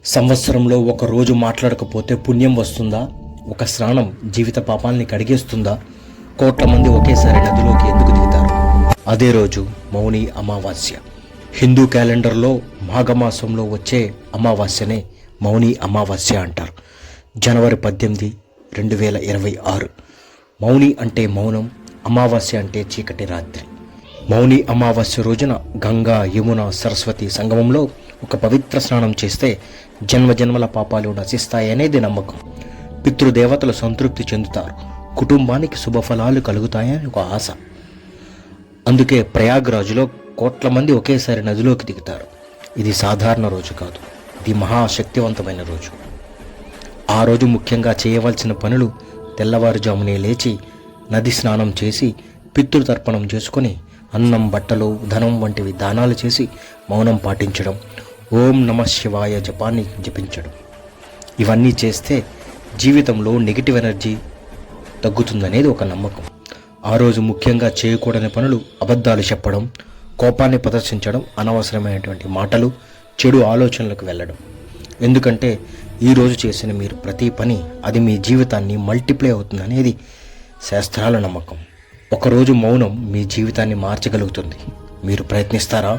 సంవత్సరంలో ఒక రోజు మాట్లాడకపోతే పుణ్యం వస్తుందా? ఒక స్నానం జీవిత పాపాల్ని కడిగేస్తుందా? కోట్ల మంది ఒకేసారి నదిలోకి ఎందుకు దిగుతారు? అదే రోజు మౌని అమావాస్య. హిందూ క్యాలెండర్లో మాఘమాసంలో వచ్చే అమావాస్యనే మౌని అమావాస్య అంటారు. జనవరి 18, 2026. మౌని అంటే మౌనం, అమావాస్య అంటే చీకటి రాత్రి. మౌని అమావాస్య రోజున గంగా, యమున, సరస్వతి సంగమంలో ఒక పవిత్ర స్నానం చేస్తే జన్మజన్మల పాపాలు నశిస్తాయనేది నమ్మకం. పితృదేవతలు సంతృప్తి చెందుతారు, కుటుంబానికి శుభఫలాలు కలుగుతాయని ఒక ఆశ. అందుకే ప్రయాగ్రాజ్లో కోట్ల మంది ఒకేసారి నదిలోకి దిగుతారు. ఇది సాధారణ రోజు కాదు, ఇది మహాశక్తివంతమైన రోజు. ఆ రోజు ముఖ్యంగా చేయవలసిన పనులు: తెల్లవారుజామునే లేచి నది స్నానం చేసి పితృతర్పణం చేసుకొని అన్నం, బట్టలు, ధనం వంటివి దానాలు చేసి మౌనం పాటించడం, ఓం నమ శివాయ జపాన్ని జపించడం. ఇవన్నీ చేస్తే జీవితంలో నెగిటివ్ ఎనర్జీ తగ్గుతుందనేది ఒక నమ్మకం. ఆ రోజు ముఖ్యంగా చేయకూడని పనులు: అబద్ధాలు చెప్పడం, కోపాన్ని ప్రదర్శించడం, అనవసరమైనటువంటి మాటలు, చెడు ఆలోచనలకు వెళ్ళడం. ఎందుకంటే ఈరోజు చేసిన మీరు ప్రతి పని అది మీ జీవితాన్ని మల్టిప్లై అవుతుందనేది శాస్త్రాల నమ్మకం. ఒకరోజు మౌనం మీ జీవితాన్ని మార్చగలుగుతుంది. మీరు ప్రయత్నిస్తారా?